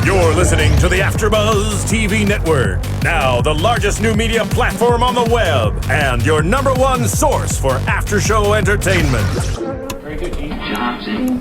You're listening to the AfterBuzz TV network, now the largest new media platform on the web, and your number one source for after-show entertainment. Very good, Keith Johnson.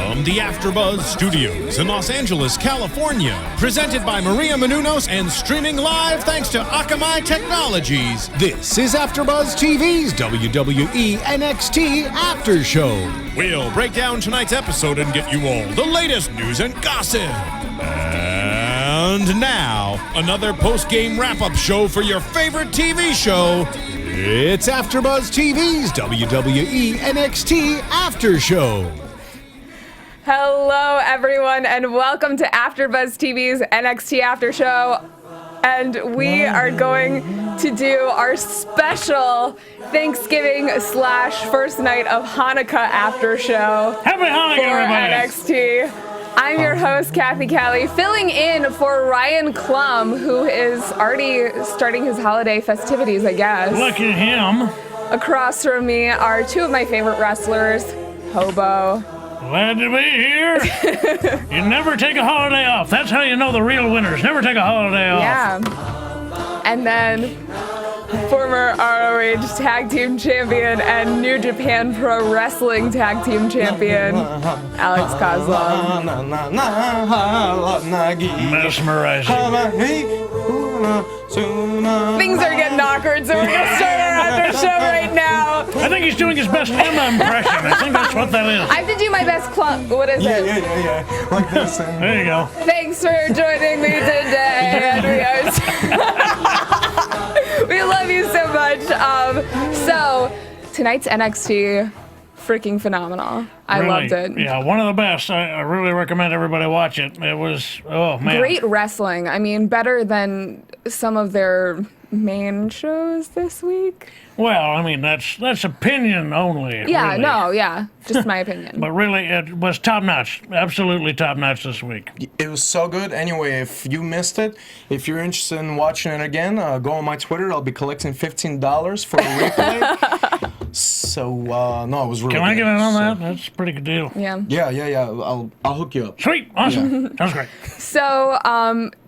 From the AfterBuzz Studios in Los Angeles, California, presented by Maria Menounos and streaming live thanks to Akamai Technologies. This is AfterBuzz TV's WWE NXT After Show. We'll break down tonight's episode and get you all the latest news and gossip. And now, another post-game wrap-up show for your favorite TV show. It's AfterBuzz TV's WWE NXT After Show. Hello, everyone, and welcome to AfterBuzz TV's NXT After Show. And we are going to do our special Thanksgiving / first night of Hanukkah After Show. Happy Hanukkah, for everybody! NXT. I'm your host, Cathy Kelley, filling in for Ryan Klum, who is already starting his holiday festivities, I guess. Look at him. Across from me are two of my favorite wrestlers, Hobo. Glad to be here. You never take a holiday off. That's how you know the real winners. Never take a holiday off. Yeah. And then former ROH Tag Team Champion and New Japan Pro Wrestling Tag Team Champion, Alex Koslov. Mesmerizing. Things are getting awkward, so we're going to start our after show right now. I think he's doing his best Emma impression. I think that's what that is. I have to do my best what is it? Yeah. Like this. There you go. Thanks for joining me today. And we love you so much. So, tonight's NXT, freaking phenomenal. I Really, loved it. Yeah, one of the best. I really recommend everybody watch it. It was, oh, man. Great wrestling. I mean, better than some of their main shows this week. Well, I mean, that's opinion only. Yeah, really. just my opinion. But really, it was top-notch. Absolutely top-notch this week. It was so good. Anyway, if you missed it, if you're interested in watching it again, go on my Twitter. I'll be collecting $15 for a replay. So, no, it was really Can I good. get in on that? That's a pretty good deal. Yeah. Yeah. I'll hook you up. Sweet. Awesome. Sounds great. So,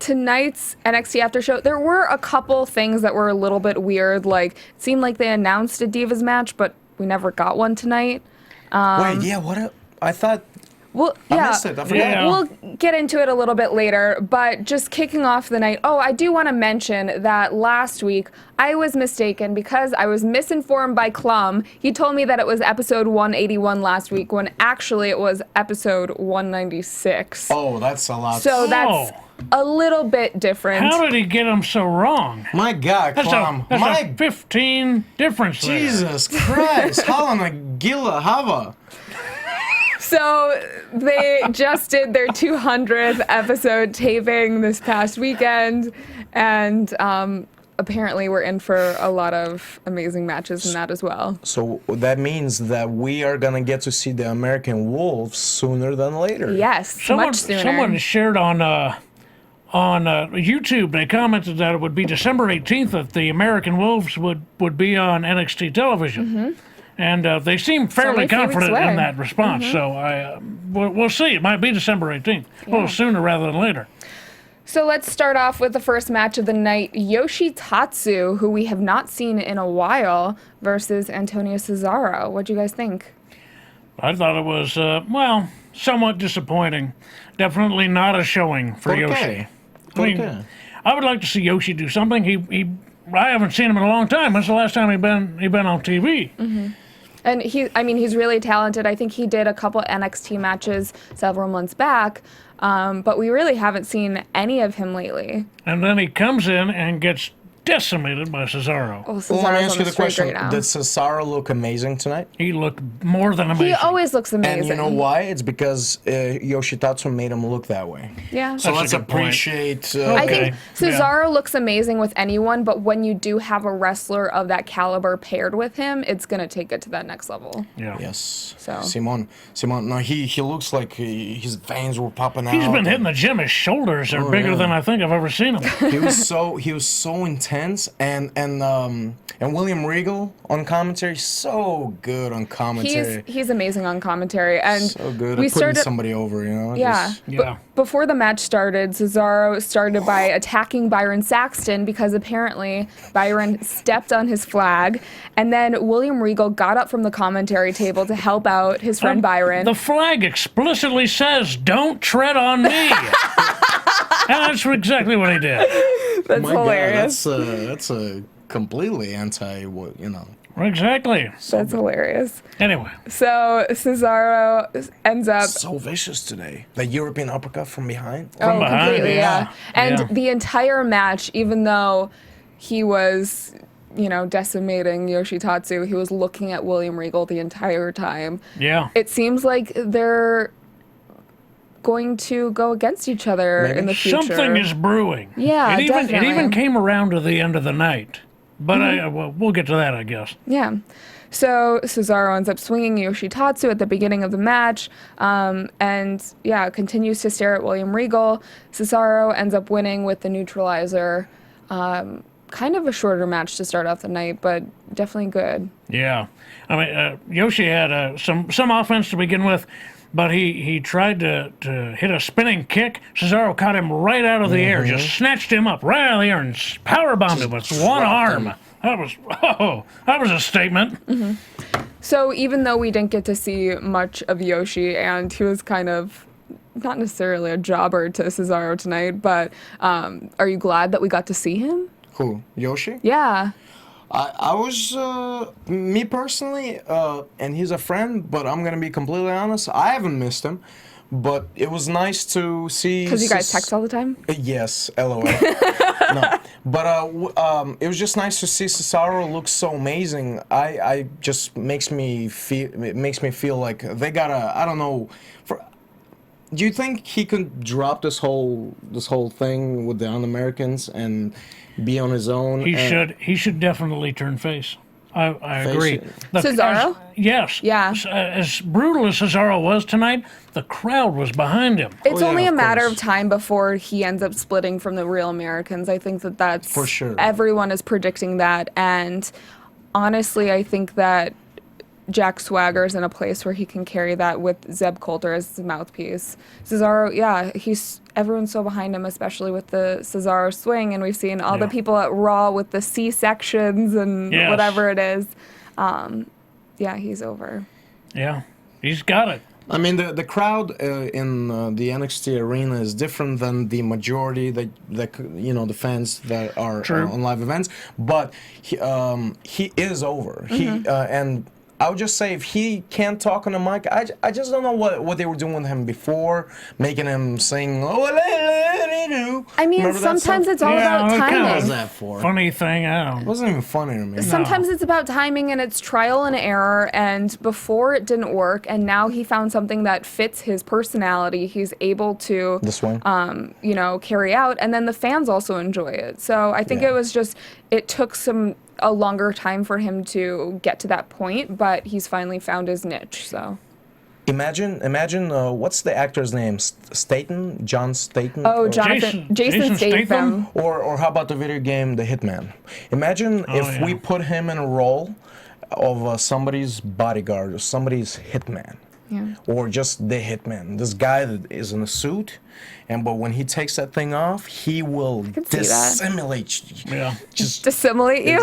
tonight's NXT After Show, there were a couple things that were a little bit weird. Like, it seemed like they announced a Divas match, but we never got one tonight. Wait, yeah, I thought... Well, I yeah, missed it. I forgot. Yeah. we'll get into it a little bit later, but just kicking off the night. Oh, I do want to mention that last week I was mistaken because I was misinformed by Klum. He told me that it was episode 181 last week when actually it was episode 196. Oh, that's a lot. So that's a little bit different. How did he get him so wrong? My God, That's Klum. a 15 difference there. Jesus Christ. Halana Gila Hava. So they just did their 200th episode taping this past weekend, and apparently we're in for a lot of amazing matches in that as well. So that means that we are going to get to see the American Wolves sooner than later. Yes, much sooner. Someone shared on YouTube, they commented that it would be December 18th that the American Wolves would be on NXT television. Mm-hmm. And they seem fairly only a few weeks confident away. in that response. Mm-hmm. So we'll see. It might be December 18th. A little sooner rather than later. So let's start off with the first match of the night. Yoshitatsu, who we have not seen in a while, versus Antonio Cesaro. What do you guys think? I thought it was, somewhat disappointing. Definitely not a showing for Yoshi. I mean, I would like to see Yoshi do something. I haven't seen him in a long time. When's the last time he been on TV? Mm-hmm. And he's really talented. I think he did a couple NXT matches several months back, but we really haven't seen any of him lately. And then he comes in and gets decimated by Cesaro. Oh, Cesaro's Well, let me ask on you the the question. streak right now. Did Cesaro look amazing tonight? He looked more than amazing. He always looks amazing. And you know why? It's because Yoshitatsu made him look that way. Yeah. So That's let's a good point. appreciate... I think Okay. Cesaro looks amazing with anyone, but when you do have a wrestler of that caliber paired with him, it's going to take it to that next level. Yeah. Yes. So. Simon. No, he looks like his veins were popping out. He's been hitting the gym. His shoulders are bigger than I think I've ever seen him. He was so intense intense, and William Regal on commentary, so good on commentary. He's amazing on commentary, and so good at putting somebody over, you know. Yeah. Before the match started, Cesaro started by attacking Byron Saxton because apparently Byron stepped on his flag, and then William Regal got up from the commentary table to help out his friend Byron. The flag explicitly says, "Don't tread on me." And that's exactly what he did. That's hilarious. God, that's a completely anti, you know. Exactly. That's hilarious. Anyway. So Cesaro ends up... So vicious today. The European uppercut from behind. From behind, completely, yeah. And the entire match, even though he was, you know, decimating Yoshitatsu, he was looking at William Regal the entire time. Yeah. It seems like they're going to go against each other in the future. Something is brewing. Yeah, It even came around to the end of the night. But we'll get to that, I guess. Yeah. So Cesaro ends up swinging Yoshitatsu at the beginning of the match, and continues to stare at William Regal. Cesaro ends up winning with the neutralizer. Kind of a shorter match to start off the night, but definitely good. Yeah. I mean, Yoshi had some offense to begin with, but he tried to hit a spinning kick. Cesaro caught him right out of the air, just snatched him up right out of the air and powerbombed him with one arm. That was a statement. Mm-hmm. So even though we didn't get to see much of Yoshi, and he was kind of not necessarily a jobber to Cesaro tonight, but are you glad that we got to see him? Who? Yoshi? Yeah. I was, me personally, and he's a friend, but I'm going to be completely honest, I haven't missed him, but it was nice to see... Because you guys text all the time? Yes, LOL. No, but it was just nice to see Cesaro look so amazing. I just makes me feel like they gotta, I don't know, do you think he could drop this whole thing with the Un-Americans and be on his own? He should definitely turn face. I agree. Cesaro? Yes. Yeah. As brutal as Cesaro was tonight, the crowd was behind him. It's only a matter of time before he ends up splitting from the Real Americans. I think that's... For sure. Everyone is predicting that, and honestly, I think that Jack Swagger's in a place where he can carry that with Zeb Coulter as his mouthpiece. Cesaro, everyone's so behind him, especially with the Cesaro swing, and we've seen all the people at Raw with the C-sections and whatever it is. He's over. Yeah, he's got it. I mean, the crowd in the NXT arena is different than the majority the fans that are on live events. But he is over. Mm-hmm. And I would just say if he can't talk on the mic, I just don't know what they were doing with him before, making him sing. I mean, sometimes it's all about timing. What was that for? Funny thing, I don't know. It wasn't even funny to me. Sometimes it's about timing, and it's trial and error, and before it didn't work, and now he found something that fits his personality. He's able to carry out, and then the fans also enjoy it. So I think it took a longer time for him to get to that point, but he's finally found his niche. So imagine what's the actor's name? Statham? John Statham? Oh, Jason Statham. Or how about the video game The Hitman? Imagine if we put him in a role of somebody's bodyguard or somebody's hitman. Yeah. Or just the hitman. This guy that is in a suit, but when he takes that thing off, he will dissimulate. Yeah. Just dissimulate you?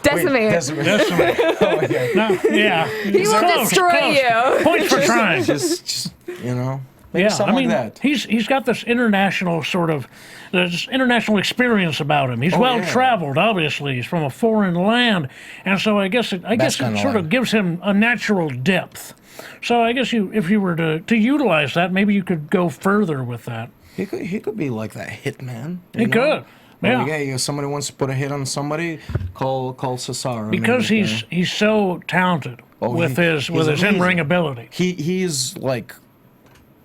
Decimate. Decimate. Oh my God. No, yeah. He will destroy you. Points for trying. Just maybe something like that. He's got this international this international experience about him. He's well-traveled, obviously. He's from a foreign land. And so I guess it sort of gives him a natural depth. So I guess if you were to utilize that, maybe you could go further with that. He could be like that hitman. He could. Yeah. If somebody wants to put a hit on somebody, call Cesaro. Because he's so talented with his in-ring ability. He's like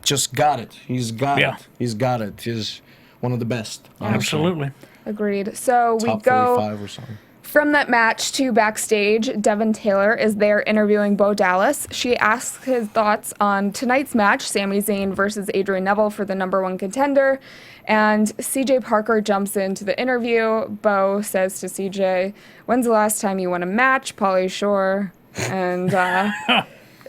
just got it. He's got it. He's got it. He's one of the best. Absolutely. Agreed. So we Top go 35 or something. from that match to backstage. Devin Taylor is there interviewing Bo Dallas. She asks his thoughts on tonight's match, Sami Zayn versus Adrian Neville for the #1 contender. And CJ Parker jumps into the interview. Bo says to CJ, "When's the last time you won a match?" Pauly Shore. And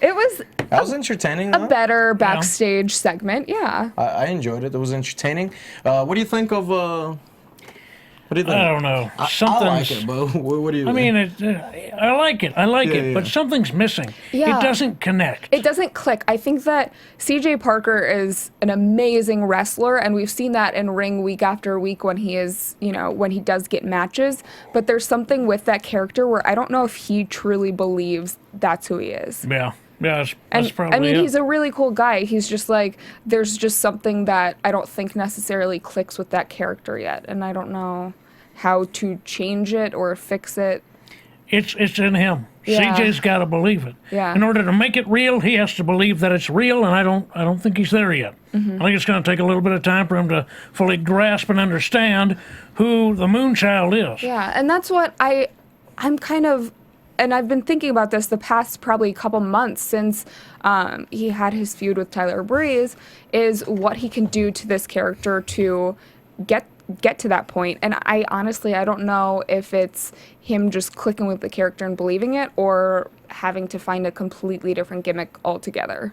it was That was entertaining. a better backstage segment. Yeah. I enjoyed it. It was entertaining. What do you think of? What do you think? I don't know. I like it, Bo. What do you? I mean, I like it. I like it, but something's missing. Yeah. It doesn't connect. It doesn't click. I think that CJ Parker is an amazing wrestler, and we've seen that in ring week after week when he is, when he does get matches. But there's something with that character where I don't know if he truly believes that's who he is. Yeah. Yeah, that's probably I mean, it. he's a really cool guy. He's just like, there's just something that I don't think necessarily clicks with that character yet, and I don't know how to change it or fix it. It's in him. Yeah. CJ's got to believe it. Yeah. In order to make it real, he has to believe that it's real, and I don't think he's there yet. Mm-hmm. I think it's going to take a little bit of time for him to fully grasp and understand who the Moonchild is. Yeah, and that's what I'm kind of, and I've been thinking about this the past probably couple months since he had his feud with Tyler Breeze, is what he can do to this character to get to that point. And I honestly, I don't know if it's him just clicking with the character and believing it, or having to find a completely different gimmick altogether.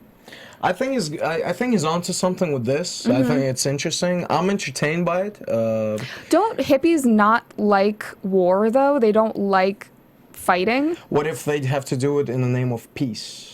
I think he's onto something with this. Mm-hmm. I think it's interesting. I'm entertained by it. Don't hippies not like war though? They don't like fighting? What if they have to do it in the name of peace?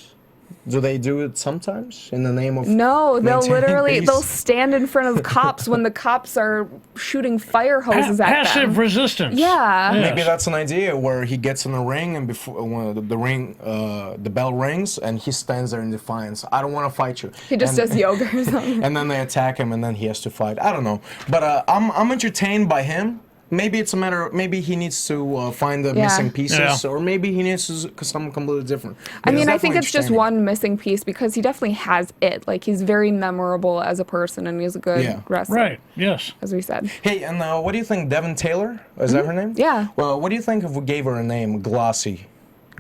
Do they do it sometimes in the name of No, they'll maintaining literally peace? they'll stand in front of cops when the cops are shooting fire hoses at Passive them. resistance. Yeah. Yes. Maybe that's an idea where he gets in the ring and before when the bell rings and he stands there in defiance. I don't want to fight you. He just does yoga or something. And then they attack him and then he has to fight. I don't know, but I'm entertained by him. Maybe it's a matter. Maybe he needs to find the missing pieces, or maybe he needs to something completely different. I mean, I definitely think it's just entertaining. one missing piece because he definitely has it. Like, he's very memorable as a person and he's a good wrestler. Right, yes. As we said. Hey, and what do you think, Devin Taylor? Is that her name? Yeah. Well, what do you think if we gave her a name, Glossy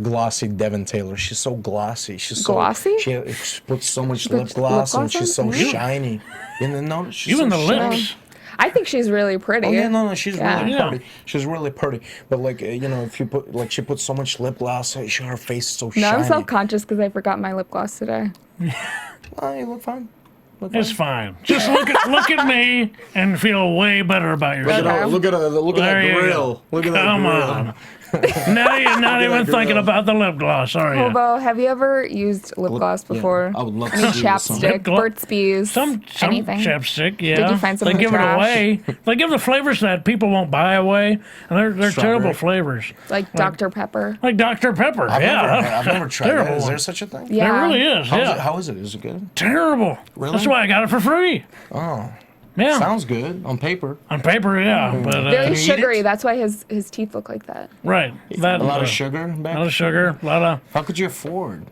Devin Taylor? She's so glossy. She's so Glossy? She puts so much lip lip gloss, and gloss she's on? so shiny. She's Even so the shiny. lips. I think she's really pretty. Oh yeah, no, she's really Yeah. pretty. She's really pretty. But if you put she puts so much lip gloss, her face is so No, shiny. I'm self-conscious because I forgot my lip gloss today. Oh, you look fine. It's fine. Just look at me and feel way better about yourself. Look at There that you grill. go. Look at that Come grill. on. Now you're not even thinking about the lip gloss, are you? Hobo, have you ever used lip gloss before? I would love to Any see this one. chapstick, Lip gloss? Burt's Bees, Some anything? chapstick, yeah. Did you find some They in the give trash? it away. They give the flavors that people won't buy away, and they're Strawberry. terrible flavors. Like Dr. Pepper. Like Dr. Pepper. I've yeah, never tried that. terrible Is there one. such a thing? Yeah. There really is. Yeah, How is it? Is it good? terrible. Really? That's why I got it for free. Oh, Yeah, sounds good on paper. on paper, yeah, but Very you eat sugary. it? That's why his teeth look like that. right. That A lot of sugar back. A lot of sugar. A lot of How could you afford?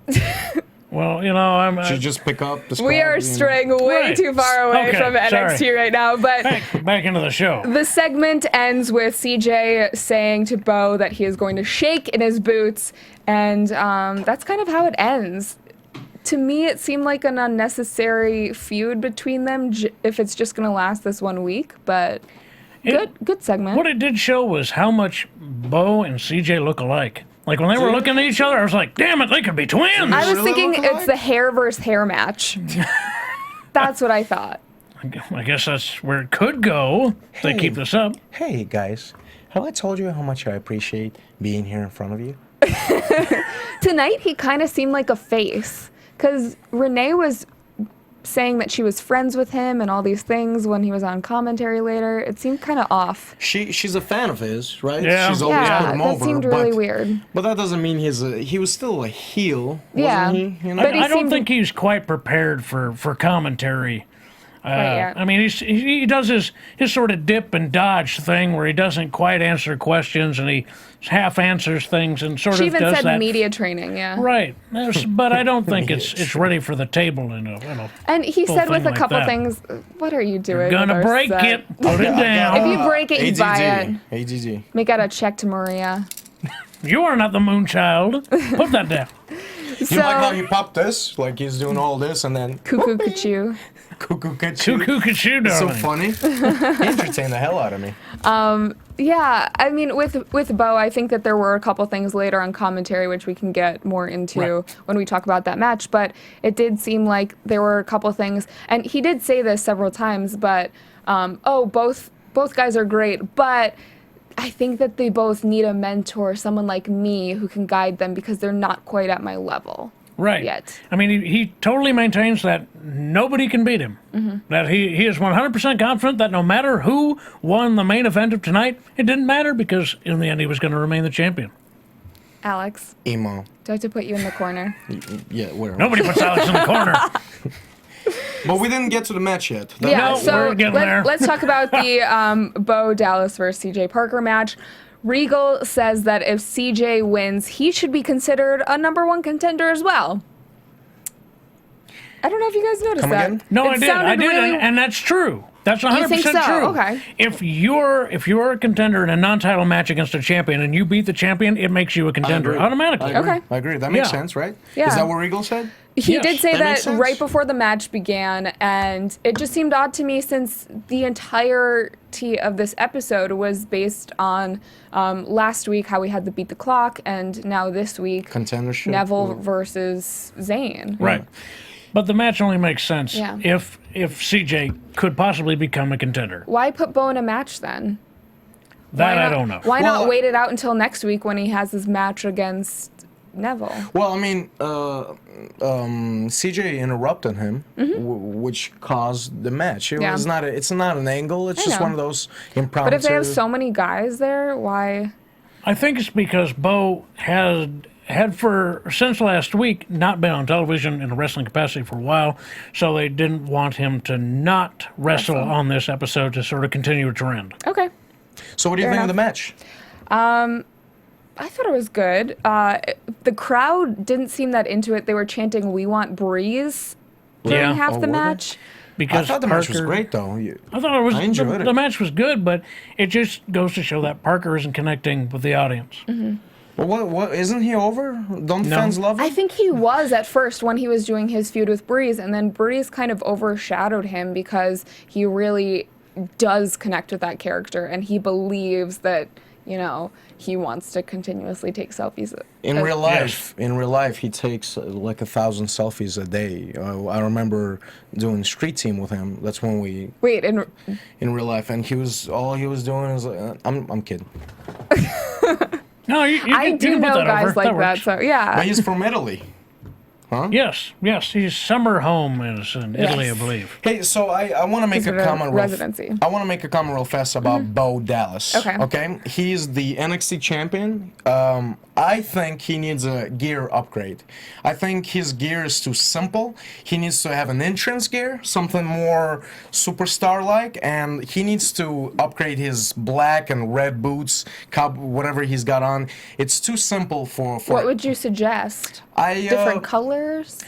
well, I'm. Should you just pick up the We are straying way Right. too far away Okay, from NXT sorry. right now, but back into the show. the segment ends with CJ saying to Bo that he is going to shake in his boots, and that's kind of how it ends. To me, it seemed like an unnecessary feud between them if it's just going to last this 1 week, but good segment. What it did show was how much Bo and CJ look alike. Like when they were looking at each other, I was like, "Damn it, they could be twins." I was really thinking look it's alike? the hair versus hair match. That's what I thought. I guess that's where it could go. If they keep this up. Hey guys, have I told you how much I appreciate being here in front of you? Tonight, he kind of seemed like a face. Because Renee was saying that she was friends with him and all these things when he was on commentary later. It seemed kind of off. She's a fan of his, right? Yeah. She's always put Yeah, him that over. seemed really weird. But that doesn't mean he was still a heel, Yeah. wasn't he? You know? But he I don't seemed- think he's quite prepared for commentary. yet. I mean, he does his sort of dip and dodge thing where he doesn't quite answer questions and he half answers things and sort She of even does said that. media training, yeah. Right, but I don't think it's ready for the table in a And he full said with thing a like couple that. things, what are you doing? Gonna with our break set? it, put it down. If you break it, you buy it. AGG. Make out a check to Maria. You are not the moon child. Put that down. You like how he popped this? Like he's doing all this and then Cuckoo Cuckoo. cuckoo cuckoo. Cuckoo, cuckoo, So darling. funny. He entertained the hell out of me. Yeah, I mean, with Bo, I think that there were a couple things later on commentary which we can get more into Right. when we talk about that match. But it did seem like there were a couple things, and he did say this several times. But both guys are great, but I think that they both need a mentor, someone like me who can guide them because they're not quite at my level. Right. Yet. I mean, he totally maintains that nobody can beat him. Mm-hmm. That he is 100% confident that no matter who won the main event of tonight, it didn't matter because in the end he was going to remain the champion. Alex, Emo. do I have to put you in the corner? Yeah, where? Nobody puts Alex in the corner. But we didn't get to the match yet. Yeah, No, so we're getting there. let's talk about the Bo Dallas versus CJ Parker match. Regal says that if CJ wins, he should be considered a #1 contender as well. I don't know if you guys noticed Come that. again? No, I It did. I sounded did, really- and that's true. That's 100% think so? true. Okay. If you're a contender in a non-title match against a champion and you beat the champion, it makes you a contender agree. automatically. I agree. Okay. I agree. That makes Yeah. sense, right? Yeah. Is that what Regal said? He Yes, did say that makes that sense. right before the match began, and it just seemed odd to me since the entirety of this episode was based on last week how we had the beat the clock, and now this week Contendership. Neville versus Zayn. Right. But the match only makes sense Yeah. if CJ could possibly become a contender. Why put Bo in a match then? That Why I not- don't know. Why Well, not wait it out until next week when he has his match against Neville? Well, I mean, CJ interrupted him, which caused the match. Yeah. It's not an angle. It's I just know. one of those impromptu. But if they have so many guys there, why? I think it's because Bo had since last week not been on television in a wrestling capacity for a while, so they didn't want him to not wrestle on this episode to sort of continue a trend. Okay. So what do you Fair think of the enough. match? I thought it was good. The crowd didn't seem that into it. They were chanting, "We want Breeze" during Yeah. half Oh, the were they? match. Because I thought the match was Parker- great, though. I thought it was. I enjoyed it. The match was good, but it just goes to show that Parker isn't connecting with the audience. Well, what isn't he over? Don't No. fans love him? I think he was at first when he was doing his feud with Breeze, and then Breeze kind of overshadowed him because he really does connect with that character, and he believes that, he wants to continuously take selfies. In real life, he takes like 1,000 selfies a day. I remember doing street team with him. That's when we Wait, and in real life, and all he was doing is like, I'm kidding. No, you I can do put know that guys over. like that, works. so yeah. But he's from Italy. Yes, his summer home is in Italy, I believe. Hey, so I want to make He's a got a comment. residency. I want to make a comment real fast about Bo Dallas. Okay. Okay. He's the NXT champion. I think he needs a gear upgrade. I think his gear is too simple. He needs to have an entrance gear, something more superstar-like, and he needs to upgrade his black and red boots, whatever he's got on. It's too simple for. What would you suggest? I Different colors?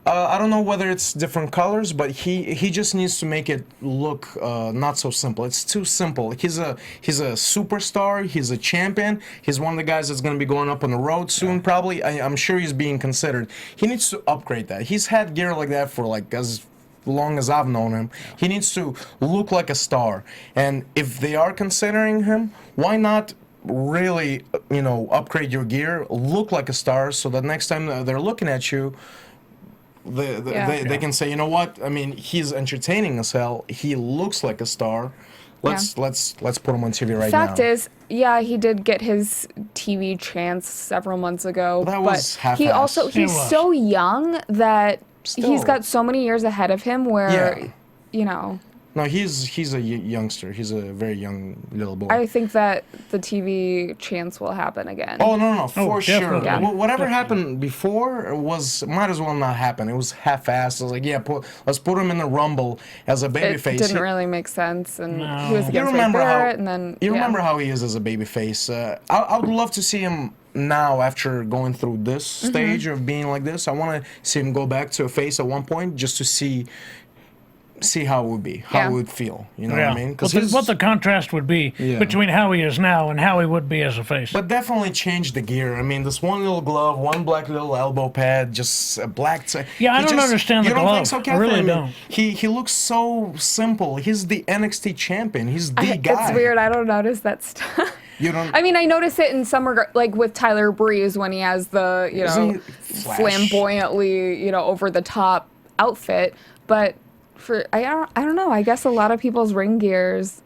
I don't know whether it's different colors, but he just needs to make it look not so simple. It's too simple. He's a superstar. He's a champion. He's one of the guys that's going to be going up on the road soon, probably. I'm sure he's being considered. He needs to upgrade that. He's had gear like that for like as long as I've known him. He needs to look like a star. And if they are considering him, why not really, upgrade your gear, look like a star, so that next time they're looking at you, they can say, you know what? I mean, he's entertaining as hell. He looks like a star. Let's put him on TV right now. Fact is, yeah, he did get his TV chance several months ago. That was but he half-assed. also It he's was. so young that Still. he's got so many years ahead of him where Yeah. No, he's a youngster. He's a very young little boy. I think that the TV chance will happen again. Oh no, for sure. definitely. Yeah. Whatever happened before might as well not happen. It was half-assed. I was like, yeah, let's put him in the Rumble as a babyface. It didn't really make sense, and No. he was against Ray Barrett, and then remember how he is as a babyface. I would love to see him now after going through this stage of being like this. I want to see him go back to a face at one point just to see how it would be, how it would feel. You know what I mean? What the contrast would be between how he is now and how he would be as a face. But definitely change the gear. I mean, this one little glove, one black little elbow pad, just a black. I don't understand the glove. You don't think so, Cathy? I really don't. He looks so simple. He's the NXT champion. He's the guy. It's weird. I don't notice that stuff. You don't. I mean, I notice it in some regard, like with Tyler Breeze when he has the flamboyantly over the top outfit, but. I don't know. I guess a lot of people's ring gear is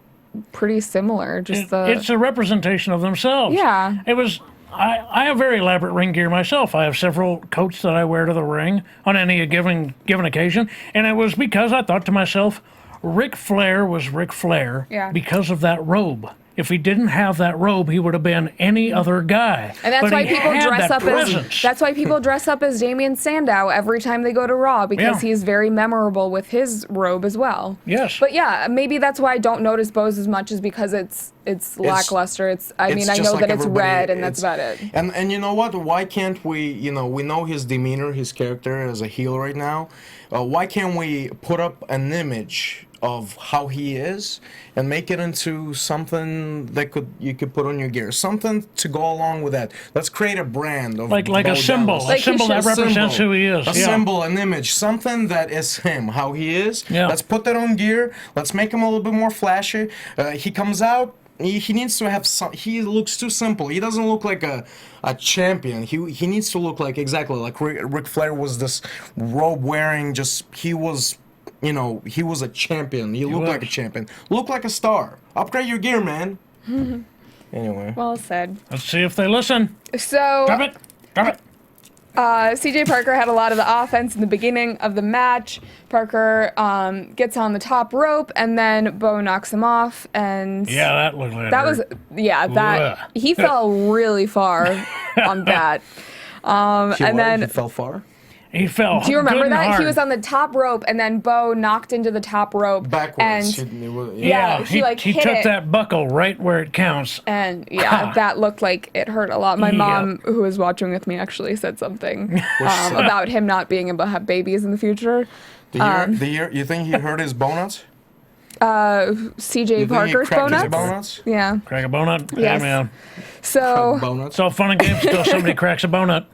pretty similar. It's a representation of themselves. Yeah. It was. I have very elaborate ring gear myself. I have several coats that I wear to the ring on any given occasion, and it was because I thought to myself, Ric Flair was Ric Flair because of that robe. If he didn't have that robe, he would have been any other guy. And that's why people dress up presence. That's why people dress up as Damien Sandow every time they go to Raw, because he's very memorable with his robe as well. Yes. But yeah, maybe that's why I don't notice Bose as much, is because it's lackluster. I mean, I know that it's red, and that's about it. And you know what? Why can't we? We know his demeanor, his character as a heel right now. Why can't we put up an image of how he is and make it into something that you could put on your gear, something to go along with that? Let's create a brand of like a symbol, like a symbol that represents who he is. A symbol, an image, something that is him, how he is. Yeah. Let's put that on gear. Let's make him a little bit more flashy. He comes out. He needs to have some. He looks too simple. He doesn't look like a champion. He needs to look like exactly like Ric Flair was, this robe wearing. He was a champion. He looked like a champion. Look like a star. Upgrade your gear, man. Anyway. Well said. Let's see if they listen. So. Drop it. CJ Parker had a lot of the offense in the beginning of the match. Parker gets on the top rope, and then Bo knocks him off. And that looked like that he fell really far on that. He fell far. He fell. Do you remember good that? and hard. He was on the top rope, and then Bo knocked into the top rope. Backwards. And he hit took it. that buckle right where it counts. And that looked like it hurt a lot. My mom, who was watching with me, actually said something about him not being able to have babies in the future. You think he hurt his bonuts? CJ Parker's bonuts? Yeah. Crack a bonut? Yes. Yeah, man. So It's all fun and games until somebody cracks a bonut.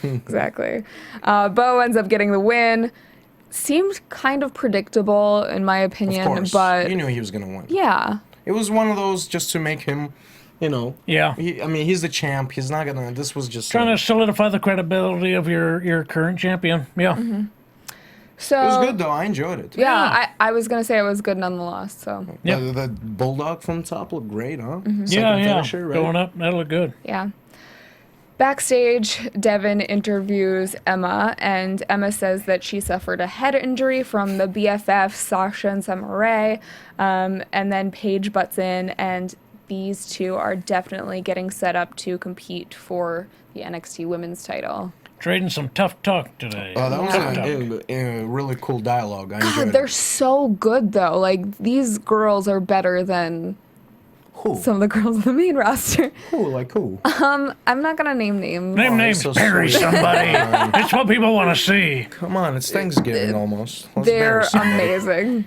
exactly. Bo ends up getting the win. Seemed kind of predictable, in my opinion. Of course. But you knew he was going to win. Yeah. It was one of those just to make him, Yeah. he's the champ. He's not going to, this was just... Trying to solidify the credibility of your current champion. Yeah. Mm-hmm. So, it was good, though. I enjoyed it. Yeah, I was going to say it was good nonetheless. So. Yep. The bulldog from the top looked great, huh? Mm-hmm. Second finisher, right? Going up, that'll look good. Yeah. Backstage, Devin interviews Emma, and Emma says that she suffered a head injury from the BFF, Sasha and Summer Rae, and then Paige butts in, and these two are definitely getting set up to compete for the NXT Women's title. Trading some tough talk today. Oh, that was a really cool dialogue. I enjoyed They're it. so good, though. Like, these girls are better than some of the girls on the main roster. Who? Like who? I'm not going to name names. Name names, so bury sweet. somebody. It's what people want to see. Come on, it's Thanksgiving almost. Let's They're bury somebody. amazing.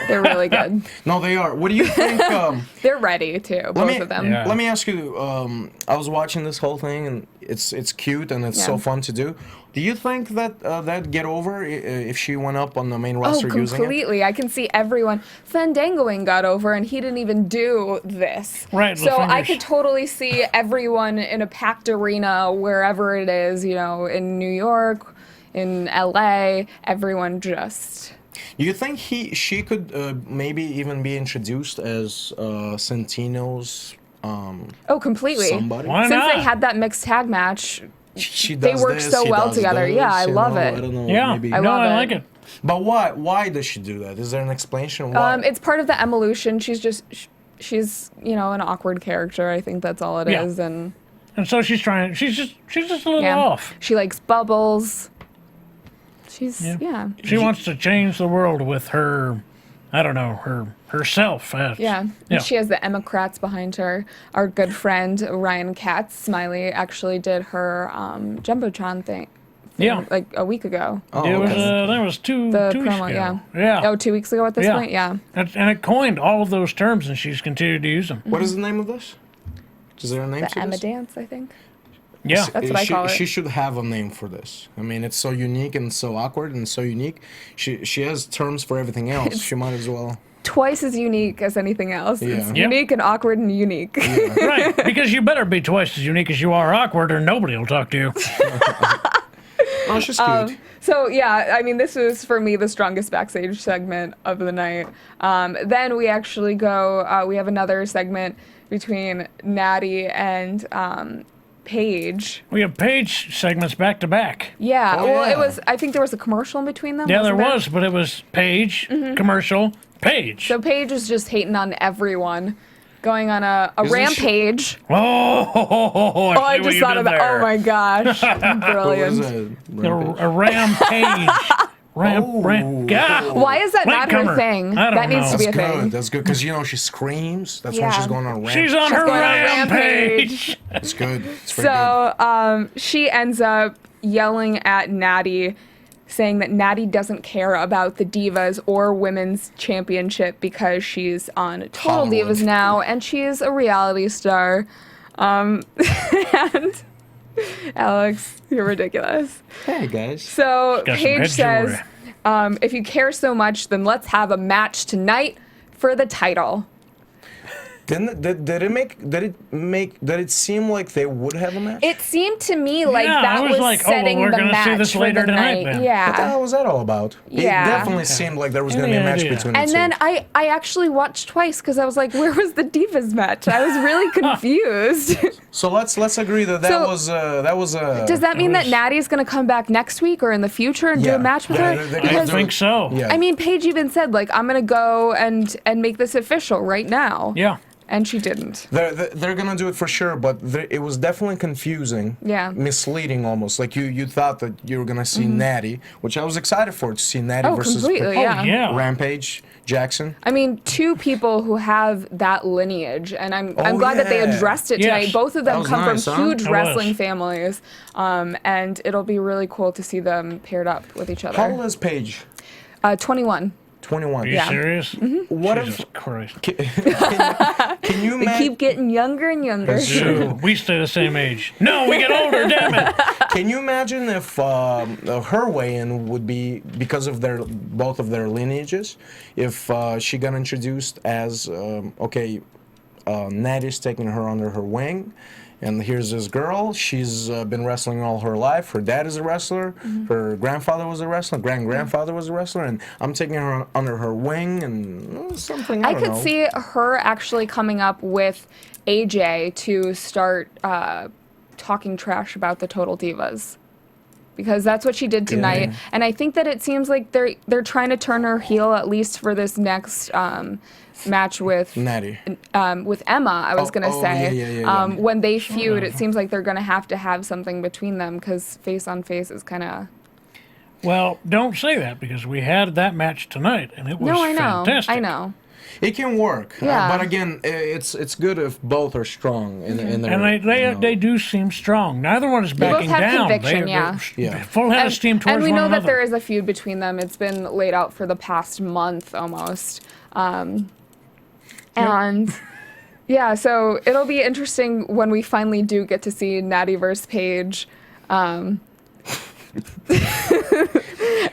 They're really good. No, they are. What do you think? They're ready, too, both of them. Yeah. Let me ask you. I was watching this whole thing, and it's cute and it's so fun to do. Do you think that that'd get over if she went up on the main roster using it? Completely. I can see everyone. Fandangoing got over, and he didn't even do this. Right. So I could totally see everyone in a packed arena, wherever it is, in New York, in LA, everyone just... Do you think she could maybe even be introduced as Santino's completely. somebody? Why Since not? they had that mixed tag match, She they does work this, so he well does together. this, I love it. I don't know. Yeah. Maybe. I no, love I it. like it. But why? Why does she do that? Is there an explanation? Why? It's part of the evolution. She's an awkward character. I think that's all it is. And so she's just a little off. She likes bubbles. She wants to change the world with her, I don't know, herself. And she has the Emocrats behind her. Our good friend Ryan Katz Smiley actually did her Jumbotron thing. Like a week ago. Oh, it was that was two weeks promo, ago. Yeah. Oh, 2 weeks ago at this point. Yeah. And it coined all of those terms, and she's continued to use them. What is the name of this? Is there a name the to Emma this? Dance, I think. Yeah, that's what I call it. She should have a name for this. I mean, it's so unique and so awkward and so unique. She has terms for everything else. She might as well. Twice as unique as anything else. Yeah. It's unique and awkward and unique. Yeah. Right, because you better be twice as unique as you are awkward, or nobody will talk to you. Oh, she's cute. So I mean, this was for me the strongest backstage segment of the night. Then we actually go. We have another segment between Natty and Paige. We have Paige segments back to back. Yeah. Oh, well, yeah. it was. I think there was a commercial in between them. Yeah, there wasn't was, but it was Paige commercial. Paige. So Paige was just hating on everyone, going on a rampage. I just thought of that. Oh my gosh, brilliant. What was A rampage. God. Why is that not her Latecomer. thing? I don't That needs know. to be a That's thing. good. That's good because she screams. That's when she's going on a rampage. She's on her going on a rampage. It's good. It's very good. So she ends up yelling at Natty, saying that Natty doesn't care about the Divas or Women's Championship because she's on Total Hollywood. Divas now and she's a reality star. And Alex, you're ridiculous. Hey guys. So Got some Paige head says, jewelry. if you care so much, then let's have a match tonight for the title. Did it seem like they would have a match? It seemed to me like Yeah, that I was was like, oh, well, setting we're the gonna see match this for later the tonight night. then. Yeah. What the hell was that all about? Yeah. It definitely seemed like there was going to be a match idea. between the And two. then I actually watched twice because I was like, where was the Divas match? I was really confused. So let's agree that So- was a. Does that mean that Natty's going to come back next week or in the future and do Yeah. a match with Yeah, her? they- I Because think so. Yeah. I mean, Paige even said like, I'm going to go and make this official right now. Yeah. And she didn't. They're gonna do it for sure, but it was definitely confusing, Yeah. misleading almost. Like you thought that you were gonna see Natty, which I was excited for to see Natty Oh, versus completely, yeah. Oh, yeah. Rampage Jackson. I mean, two people who have that lineage, and I'm Oh, glad that they yeah. addressed it Yes. tonight. Both of them That was come nice, from huh? huge It wrestling was. families, and it'll be really cool to see them paired up with each How old other. is Paige? 21. 21. Are you Yeah. serious? What Jesus if? Christ. Can you They imagine? keep getting younger and younger. That's true. We stay the same age. No, we get older, damn it. Can you imagine if her weigh-in would be because of both of their lineages? If she got introduced as Natty's taking her under her wing, and here's this girl. She's been wrestling all her life. Her dad is a wrestler. Her grandfather was a wrestler. Grand-grandfather was a wrestler, and I'm taking her under her wing and something. I I don't could know. see her actually coming up with AJ to start talking trash about the Total Divas. Because that's what she did tonight, and I think that it seems like they're trying to turn her heel at least for this next match with Natty. with Emma. I was gonna say yeah. when they feud, it seems like they're gonna have to have something between them because face on face is kind of. Well, don't say that because we had that match tonight and it was No, I know, fantastic. I know. It can work, Yeah. but again, it's good if both are strong in their. And they do seem strong. Neither one is both backing have down. conviction, They're Yeah. full head of steam towards And we one know another. that there is a feud between them. It's been laid out for the past month almost. And yeah, so it'll be interesting when we finally do get to see Natty versus Paige.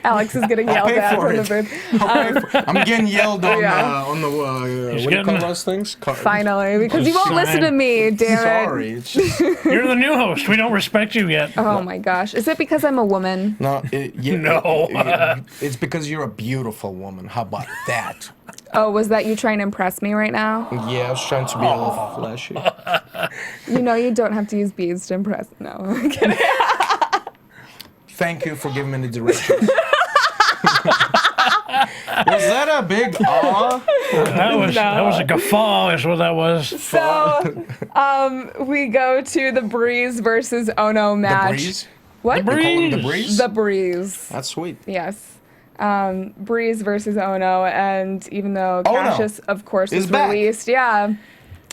Alex is getting yelled pay at for from it. the booth. I'm getting yelled on Yeah. on the what do you getting call the- those things? Finally, because you won't listen to me, damn it. Sorry, it's just, You're the new host. We don't respect you yet. Oh my gosh. Is it because I'm a woman? no, No. it's because you're a beautiful woman. How about that? Oh, was that you trying to impress me right now? Yeah, I was trying to be a little flashy. You know you don't have to use beads to impress. No, I'm kidding. Thank you for giving me the directions. Was that a big awe? That was a guffaw, is what that was. So, we go to the Breeze versus Ono match. The Breeze? What? The Breeze. They call him the Breeze? The Breeze. That's sweet. Yes. Breeze versus Ono, and even though Ono Cassius, of course, is was back. released, yeah,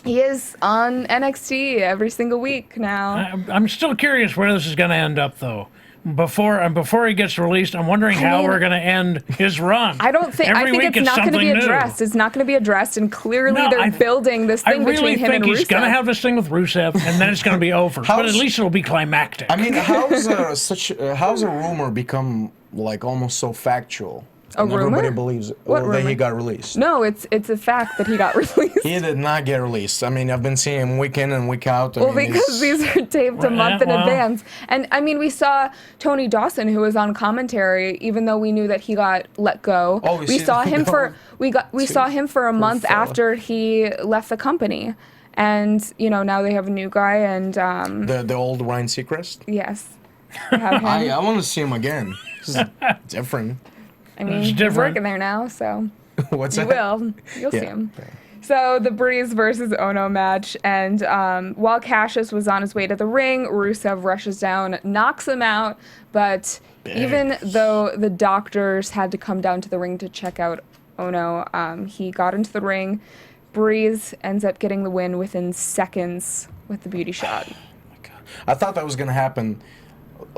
he is on NXT every single week now. I'm still curious where this is going to end up, though. Before he gets released, I'm wondering how we're going to end his run. I don't think. I Every think week it's not going to be something new. addressed. It's not going to be addressed, and clearly No, they're building this I thing really between him and think he's Rusev. going to have this thing with Rusev, and then it's going to be over. But at least it'll be climactic. I mean, how's a rumor become like almost so factual? A And rumor? Everybody believes What that he rumor? got released. No, it's a fact that he got released. He did not get released. I mean, I've been seeing him week in and week out. Well, because these are taped a month in advance. And I mean, we saw Tony Dawson, who was on commentary, even though we knew that he got let go. Oh, we saw him for we saw him for a month fella. after he left the company. And now they have a new guy, and the old Ryan Seacrest. yes, they have him. I want to see him again. This is different. I mean, It's he's different. working there now, so What's you that? will. You'll see Yeah. him. So the Breeze versus Ono match, and while Cassius was on his way to the ring, Rusev rushes down, knocks him out, but even though the doctors had to come down to the ring to check out Ono, he got into the ring. Breeze ends up getting the win within seconds with the beauty shot. I thought that was going to happen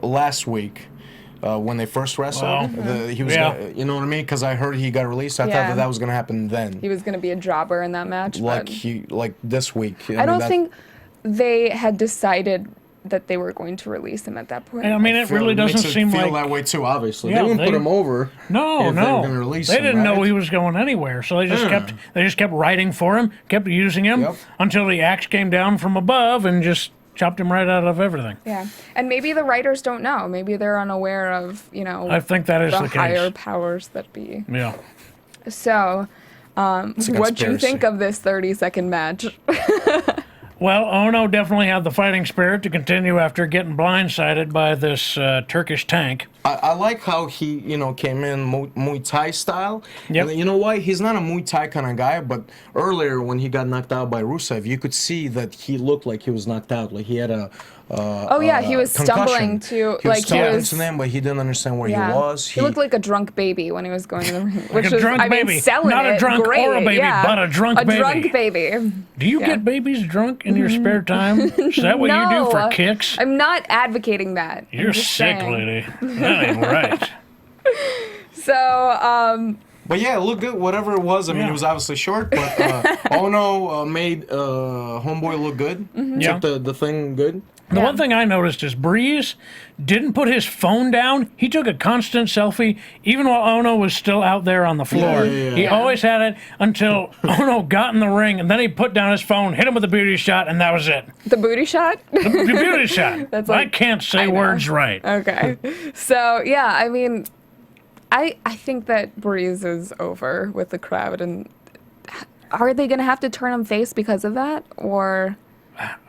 last week. When they first wrestled, he was, you know what I mean? Because I heard he got released. I thought that was going to happen then. He was going to be a jobber in that match. Like but like this week. I don't think they had decided that they were going to release him at that point. I mean, it really doesn't seem feel like that way too. Obviously, Yeah, they wouldn't they- put him over. No, if they no. were gonna release They him, didn't know right? he was going anywhere, so they just kept writing for him, kept using him Yep. until the axe came down from above and just chopped him right out of everything. Yeah, and maybe the writers don't know. Maybe they're unaware of I think that is the the higher case. powers that be. Yeah. So, a what do you conspiracy. think of this 30-second match? Well, Ono definitely had the fighting spirit to continue after getting blindsided by this Turkish tank. I like how he, came in Muay Thai style. Yep. And you know why? He's not a Muay Thai kind of guy, but earlier when he got knocked out by Rusev, you could see that he looked like he was knocked out. Like he had a he was stumbling concussion. to, He like, was stumbling he was- to them, but he didn't understand where Yeah. he was. He looked like a drunk baby when he was going in the ring. Which a is, drunk I mean, baby. selling Not a it, drunk great, or a baby, yeah. but a drunk baby. A drunk baby. Do you Yeah. get babies drunk in your spare time? Is that what you do for kicks? I'm not advocating that. I'm You're just sick, saying. lady. That ain't right. So, But yeah, it looked good, whatever it was. I mean, Yeah. it was obviously short, but Ono made Homeboy look good. Yeah. Took the thing good. The one thing I noticed is Breeze didn't put his phone down. He took a constant selfie, even while Ono was still out there on the floor. Yeah. He always had it until Ono got in the ring, and then he put down his phone, hit him with a beauty shot, and that was it. the booty shot? The beauty shot. That's I like- can't say I know. words right. Okay. So, yeah, I mean, I think that Breeze is over with the crowd, and are they going to have to turn him face because of that? Or,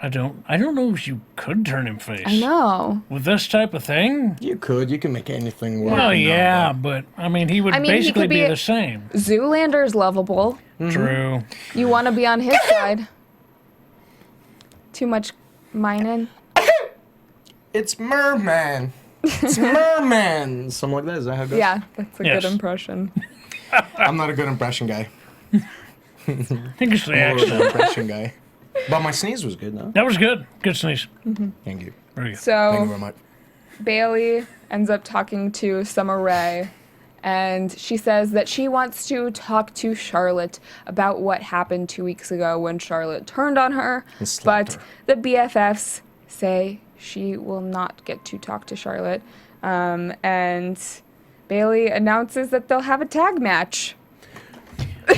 I don't know if you could turn him face. I know. With this type of thing? You can make anything work. Well, you know, yeah, but I mean, he would I mean, he basically could be be- the same. Zoolander's lovable. True. You want to be on his side. Too much mining. It's Merman. It's Merman. Something like that. Is that how it goes? Yeah, that's a Yes. good impression. I'm not a good impression guy. I think it's the I'm a accent. horrible impression guy. But my sneeze was good, no? That was good. Good sneeze. Thank you. Very good. Thank you So very much. Bailey ends up talking to Summer Rae, and she says that she wants to talk to Charlotte about what happened 2 weeks ago when Charlotte turned on her. And slapped But her. the BFFs say she will not get to talk to Charlotte. And Bailey announces that they'll have a tag match.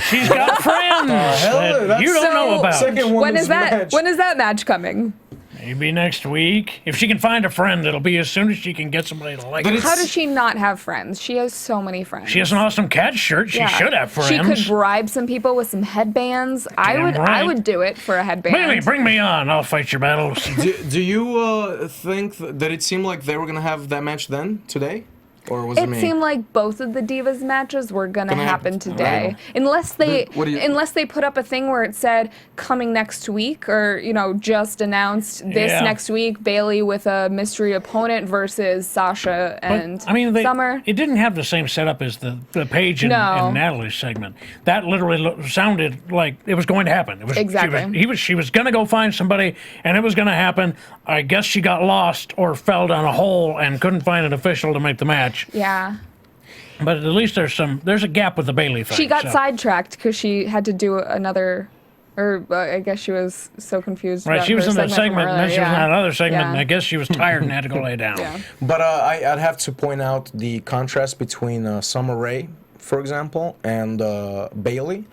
She's got friends that That's you don't know about. second When women's is that? match. When is that match coming? Maybe next week. If she can find a friend, it'll be as soon as she can get somebody to like But her. it's- How does she not have friends? She has so many friends. She has an awesome cat shirt. She Yeah. should have friends. She could bribe some people with some headbands. I Damn would. I right. would do it for a headband. Bailey, bring me on. I'll fight your battles. Do you think that it seemed like they were going to have that match then, today? Or was it me? It seemed like both of the Divas matches were gonna happen today, Right. unless they What do you- unless they put up a thing where it said coming next week, or just announced this next week. Bailey with a mystery opponent versus Sasha and Summer. It didn't have the same setup as the Paige and Natalie's segment. That literally sounded like it was going to happen. It was, exactly. She was going to go find somebody, and it was going to happen. I guess she got lost or fell down a hole and couldn't find an official to make the match. Yeah. But at least there's a gap with the Bailey thing. She got sidetracked because she had to do another, or I guess she was so confused. Right, about she was her in that segment, and then she was in yeah. that other segment, Yeah. and I guess she was tired and had to go lay down. Yeah. But I'd have to point out the contrast between Summer Rae, for example, and Bailey.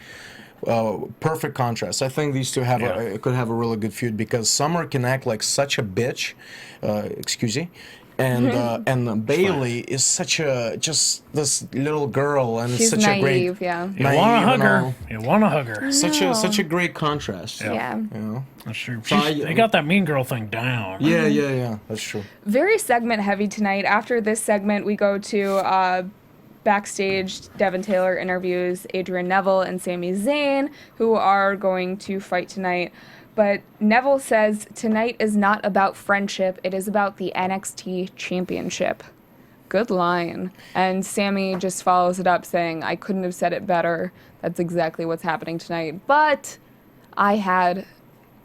Perfect contrast. I think these two could have a really good feud because Summer can act like such a bitch. Excuse me. And Bailey is such just this little girl, and she's such naive, a great. Yeah. You want to hug her. You want to hug her. Such a great contrast. Yeah. You know? That's true. So They got that mean girl thing down. Yeah. That's true. Very segment heavy tonight. After this segment, we go to backstage. Devin Taylor interviews Adrian Neville and Sami Zane, who are going to fight tonight. But Neville says tonight is not about friendship, it is about the NXT championship. Good line. And Sami just follows it up saying, I couldn't have said it better. That's exactly what's happening tonight. But I had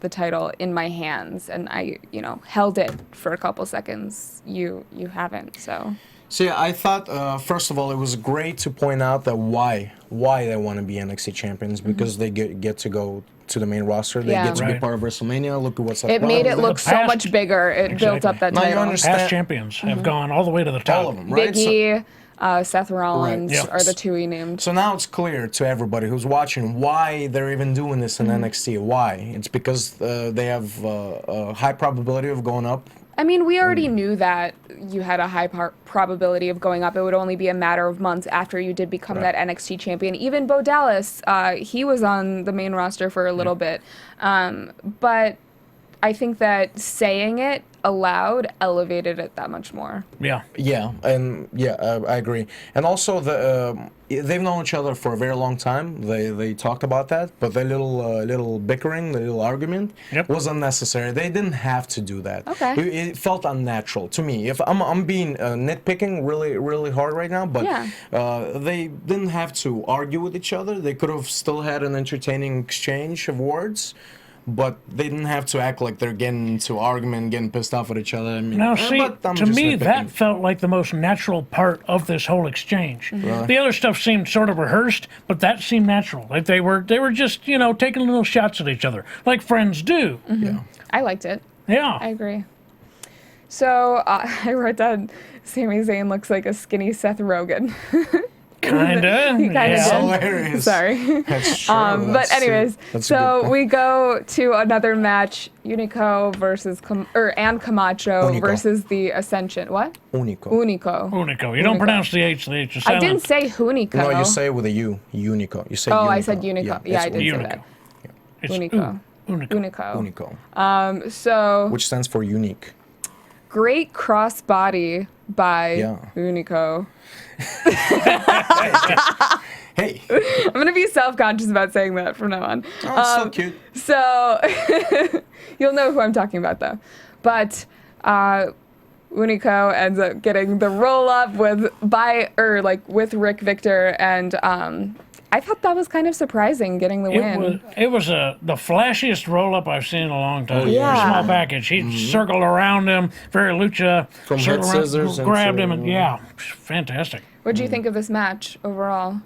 the title in my hands and I, held it for a couple seconds. You haven't, so. So yeah, I thought first of all it was great to point out that why they want to be NXT champions, because they get to go to the main roster. They get to be part of WrestleMania. Look at what's up. It made it look so much bigger. It built up that Now you title. understand- Past champions have gone all the way to the top. All of them, right? Big E, Seth Rollins Right. are the two he named. So now it's clear to everybody who's watching why they're even doing this in NXT. Why? It's because they have a high probability of going up. I mean, we already knew that you had a high probability of going up. It would only be a matter of months after you did become that NXT champion. Even Bo Dallas, he was on the main roster for a little bit. But I think that saying it aloud elevated it that much more. Yeah. Yeah, I agree. And also they've known each other for a very long time. They talked about that, but the little bickering, the little argument was unnecessary. They didn't have to do that. Okay. It felt unnatural to me. If I'm being nitpicking really hard right now, but they didn't have to argue with each other. They could have still had an entertaining exchange of words. But they didn't have to act like they're getting into argument, getting pissed off at each other. I mean, Now, see, to me, nitpicking. that felt like the most natural part of this whole exchange. Really? The other stuff seemed sort of rehearsed, but that seemed natural. Like they were just, taking little shots at each other, like friends do. Yeah. I liked it. Yeah. I agree. So I wrote down Sami Zayn looks like a skinny Seth Rogen. Kinda. He kinda It's did. hilarious. Sorry. That's true. But anyways, that's a good so point. we go to another match: Unico versus and Camacho Unico. versus the Ascension. What? Unico. Unico. Unico. You don't Unico. pronounce the H is I silent. didn't say Hunico. No, you say it with a U. Unico. You say. Oh, Unico. I said Unico. Yeah, I did say Unico. that. It's Unico. Unico. Unico. Unico. So Which stands for unique. great crossbody by Unico. Hey. I'm gonna be self-conscious about saying that from now on. Oh, it's so cute. So you'll know who I'm talking about though. But Unico ends up getting the roll up with Rick Victor, and I thought that was kind of surprising getting the win. It was the flashiest roll up I've seen in a long time. yeah. Small package. He circled around him, very lucha. From circled head around, scissors grabbed into- him, and fantastic. What do you think of this match overall?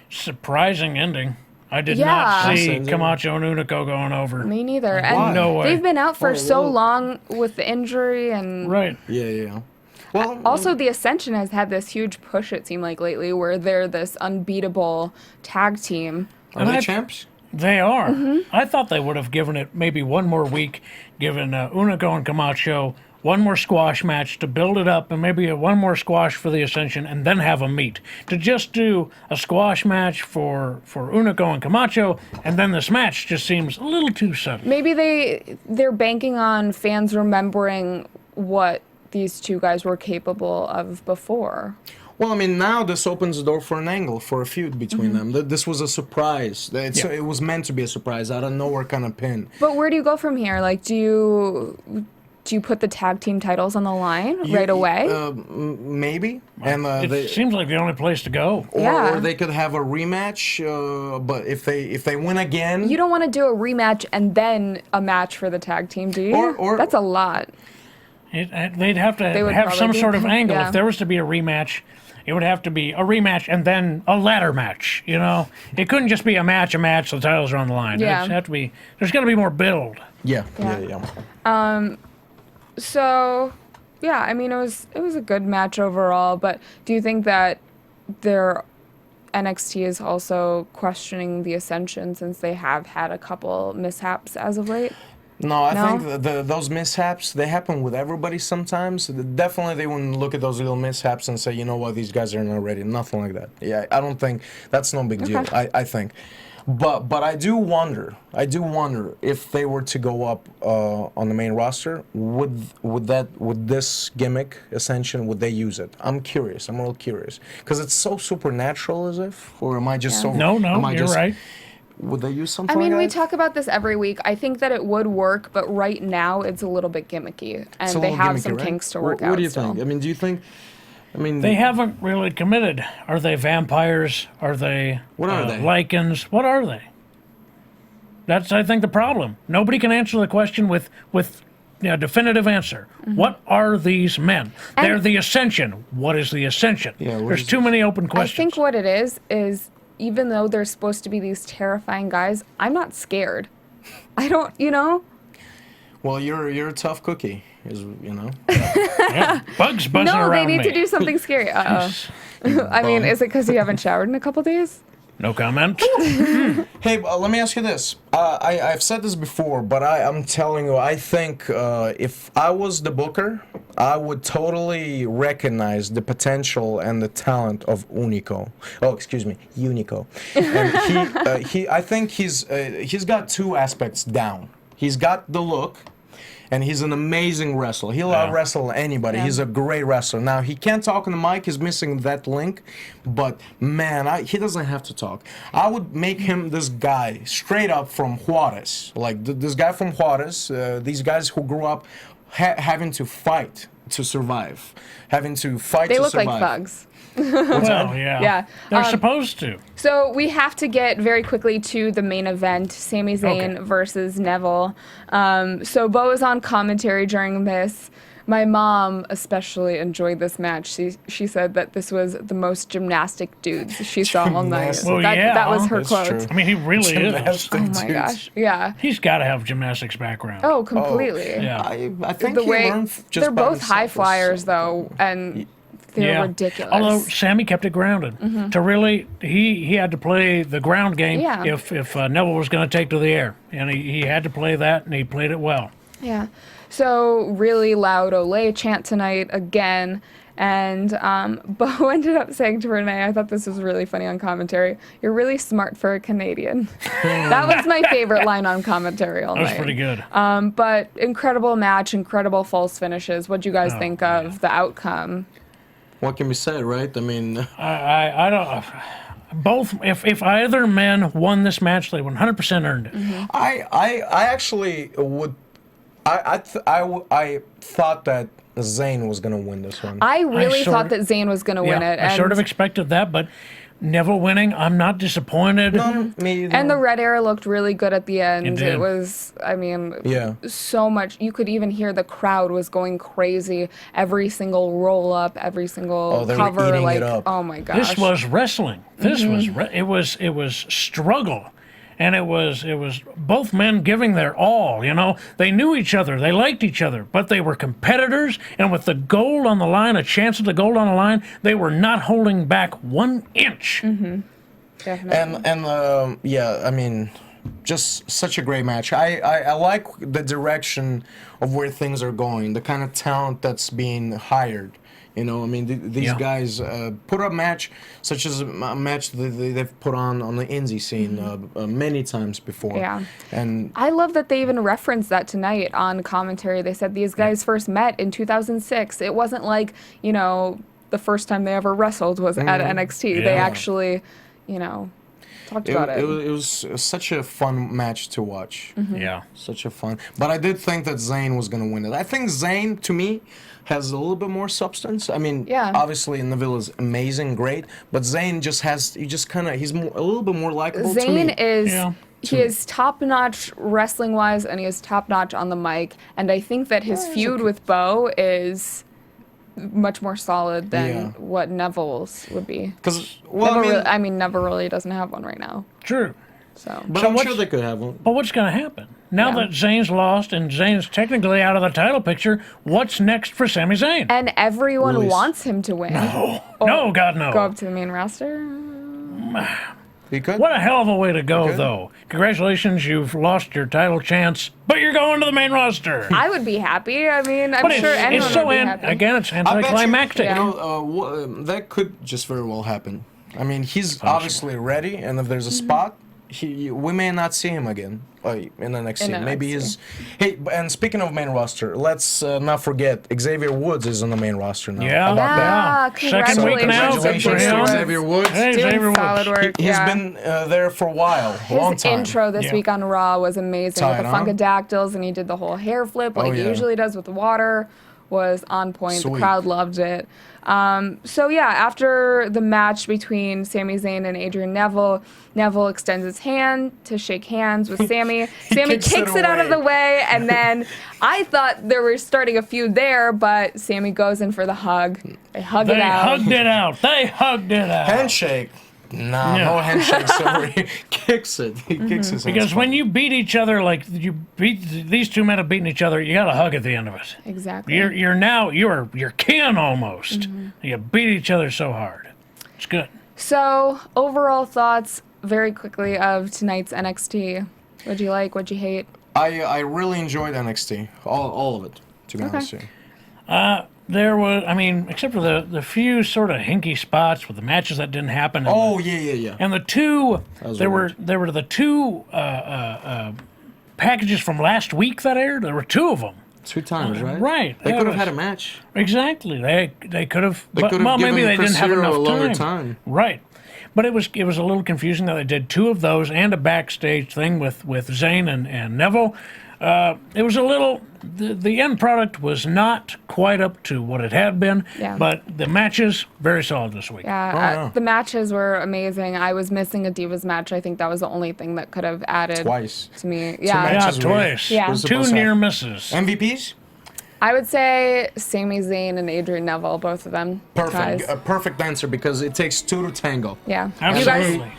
Surprising ending. I did Yeah. not see Awesome. Camacho and Unico going over. Me neither. Why? And No way. they've been out for Why? so Well- long with the injury, and Right. Yeah. Well, also the Ascension has had this huge push, it seemed like lately, where they're this unbeatable tag team. are And they I- champs? They are. Mm-hmm. I thought they would have given it maybe one more week, given Unico and Camacho one more squash match to build it up, and maybe one more squash for the Ascension, and then have a meet. To just do a squash match for Unico and Camacho, and then this match just seems a little too sudden. Maybe they're banking on fans remembering what these two guys were capable of before. Well, I mean, now this opens the door for an angle, for a feud between them. This was a surprise. It was meant to be a surprise, out of nowhere kind of pin. But where do you go from here? Like, do you put the tag team titles on the line right away? Maybe. And It seems like the only place to go. or they could have a rematch. But if they win again, You don't want to do a rematch and then a match for the tag team, do you? Or- That's a lot. They'd have to would have some probably sort of do- angle. yeah. If there was to be a rematch, it would have to be a rematch and then a ladder match. You know, it couldn't just be a match. The titles are on the line. Yeah. It'd have to be. There's got to be more build. yeah. So, yeah, I mean, it was a good match overall, but do you think that their NXT is also questioning the Ascension since they have had a couple mishaps as of late? No, I No? think those mishaps, they happen with everybody sometimes. Definitely they wouldn't look at those little mishaps and say, you know what, these guys are not ready. Nothing like that. Yeah, I don't think that's no big deal, Okay. I think. But I do wonder if they were to go up on the main roster, would this gimmick, Ascension, would they use it? I'm curious. I'm real curious. Because it's so supernatural as if, or am I just so... No, am I you're just- right. Would they use something I mean, like we that? talk about this every week. I think that it would work, but right now it's a little bit gimmicky, It's and a they little have gimmicky, some right? kinks to work out. What do you still. think? I mean, do you think... I mean, They haven't really committed. Are they vampires? Are they? What are they? Lycans? What are they? That's, I think, the problem. Nobody can answer the question with a definitive answer. What are these men? They're the Ascension. What is the Ascension? Yeah, what There's is too many open I questions. think what it is even though they're supposed to be these terrifying guys, I'm not scared. I don't, Well, you're a tough cookie, Yeah, bugs buzzing No, around they need me. to do something scary. I mean, is it because you haven't showered in a couple days? No comment. Hey, let me ask you this. I've said this before, but I'm telling you, I think if I was the booker, I would totally recognize the potential and the talent of Unico. Oh, excuse me, Unico. And I think he's got two aspects down. He's got the look. And he's an amazing wrestler. He'll out-wrestle anybody. Yeah. He's a great wrestler. Now, he can't talk on the mic. He's missing that link. But, man, he doesn't have to talk. I would make him this guy straight up from Juarez. Like, this guy from Juarez, these guys who grew up having to fight to survive. Having to fight They to look survive. like thugs. Well, yeah. Yeah. They're supposed to. So we have to get very quickly to the main event, Sami Zayn Okay. versus Neville. So Bo is on commentary during this. My mom especially enjoyed this match. She said that this was the most gymnastic dudes she saw all night. Gymnastic. Well, That was her That's quote. true. I mean, he really is. Gymnastic Oh my dudes. gosh. Yeah. He's got to have gymnastics background. Oh, completely. Yeah. I think The he way learned just they're by both high himself or flyers something. though, and they're ridiculous. Mm-hmm. Although Sammy kept it grounded. To really, he had to play the ground game Yeah. if Neville was going to take to the air. And he had to play that, and he played it well. Yeah. So really loud Olay chant tonight again. And Bo ended up saying to Renee, I thought this was really funny on commentary, "You're really smart for a Canadian." That was my favorite line on commentary all That was night. pretty good. But incredible match, incredible false finishes. What'd you guys think of the outcome? What can be said, right? I mean, I don't. Both, if either men won this match, they 100% earned it. I actually would. I thought that Zayn was gonna win this one. I really sort thought of- that Zayn was going to win it. I sort of expected that, but Neville winning, I'm not disappointed. Me either. And the red era looked really good at the end. It did. It was, I mean, Yeah. so much. You could even hear the crowd was going crazy. Every single roll up, every single Oh, they were cover, eating like, it up. oh my gosh. This was wrestling. This Mm-hmm. was it was struggle, and it was both men giving their all. You know, they knew each other, they liked each other, but they were competitors. And with the gold on the line, a chance at the gold on the line, they were not holding back 1 inch. Definitely. And yeah, I mean, just such a great match. I like the direction of where things are going, the kind of talent that's being hired. You know, I mean, these Yeah. guys put up a match such as a match that they've put on the indie scene many times before. Yeah. And I love that they even referenced that tonight on commentary. They said these guys first met in 2006. It wasn't like, the first time they ever wrestled was at NXT. Yeah. They actually, talked about it. It was such a fun match to watch. Yeah. Such a fun. But I did think that Zayn was going to win it. I think Zayn, to me, has a little bit more substance. I mean, obviously Neville is amazing, great, but Zayn just has, he's a little bit more likable to me. Zayn is... He is top-notch wrestling-wise, and he is top-notch on the mic. And I think that his feud with Bo is much more solid than what Neville's would be. Because, Neville really doesn't have one right now. True. So, but I'm sure they could have one. But what's going to happen? Now that Zayn's lost and Zayn's technically out of the title picture, what's next for Sami Zayn? And everyone wants him to win. No, God, no. Go up to the main roster. He could. What a hell of a way to go, though. Congratulations, you've lost your title chance, but you're going to the main roster. I would be happy. I mean, I'm sure anyone would be happy. Again, it's anticlimactic. That could just very well happen. I mean, he's obviously ready, and if there's a spot, we may not see him again in NXT. Maybe he's... Hey, and speaking of main roster, let's not forget, Xavier Woods is on the main roster now. Yeah. How about that? Second week now. Congratulations to Xavier Woods. Hey, Doing Xavier solid Woods. work. He's been there for a while, long His time. intro this week on Raw was amazing with the Tight, huh? Funkadactyls, and he did the whole hair flip like he usually does with the water. Was on point. Sweet. The crowd loved it. After the match between Sami Zayn and Adrian Neville, Neville extends his hand to shake hands with Sami. Sami kicks it out of the way, and then I thought they were starting a feud there, but Sami goes in for the hug. They hugged it out. They hugged it out. Handshake. No handshake. So he kicks it. He kicks his hands. Because when you beat each other like these two men have beaten each other, you got to hug at the end of it. Exactly. You're kin almost. You beat each other so hard. It's good. So overall thoughts, very quickly, of tonight's NXT. What'd you like? What'd you hate? I really enjoyed NXT, all of it, to be honest with you. There was, except for the few sort of hinky spots with the matches that didn't happen. Yeah. And the two, there were weird. the two packages from last week that aired. There were two of them. 2 times, right? Right. They could have had a match. Exactly. They could have. Maybe they didn't have enough a longer time. Right. But it was a little confusing that they did 2 of those and a backstage thing with Zayn and Neville. It was a little. The end product was not quite up to what it had been, but the matches very solid this week. The matches were amazing. I was missing a Divas match. I think that was the only thing that could have added Twice. to me. Twice. Yeah. 2 near misses. MVPs? I would say Sami Zayn and Adrian Neville, both of them. Perfect. A perfect answer because it takes 2 to tango. Yeah. Absolutely. You guys,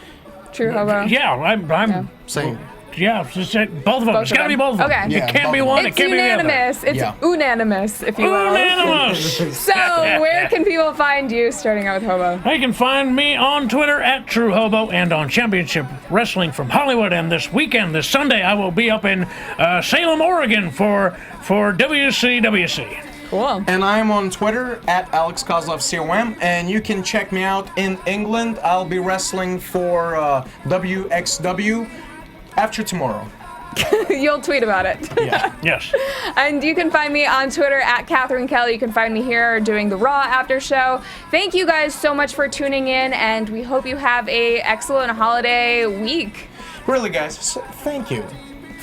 True Hobo? Yeah, I'm Same. Yeah, it's both of them. It's got to be both of them. Okay. It can't be one. It It's can't unanimous. be the other. It's unanimous, if you will. Unanimous. So, where can people find you, starting out with Hobo? They can find me on Twitter at TrueHobo and on Championship Wrestling from Hollywood. And this weekend, this Sunday, I will be up in Salem, Oregon for WCWC. Cool. And I'm on Twitter at Alex Koslov COM, and you can check me out in England. I'll be wrestling for WXW after tomorrow. You'll tweet about it. Yeah. Yes. And you can find me on Twitter at Catherine Kelley. You can find me here doing the Raw after show. Thank you guys so much for tuning in, and we hope you have a excellent holiday week. Really, guys, thank you.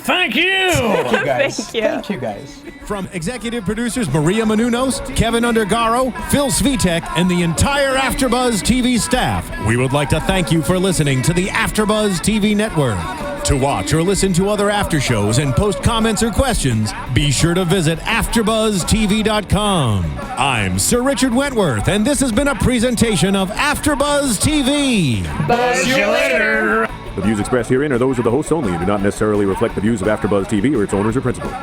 Thank you. Thank you, guys. Thank you. Thank you, guys. From executive producers Maria Menounos, Kevin Undergaro, Phil Svitek, and the entire AfterBuzz TV staff, we would like to thank you for listening to the AfterBuzz TV network. To watch or listen to other after shows and post comments or questions, be sure to visit AfterBuzzTV.com. I'm Sir Richard Wentworth, and this has been a presentation of AfterBuzz TV. Buzz you later. The views expressed herein are those of the hosts only and do not necessarily reflect the views of AfterBuzz TV or its owners or principals.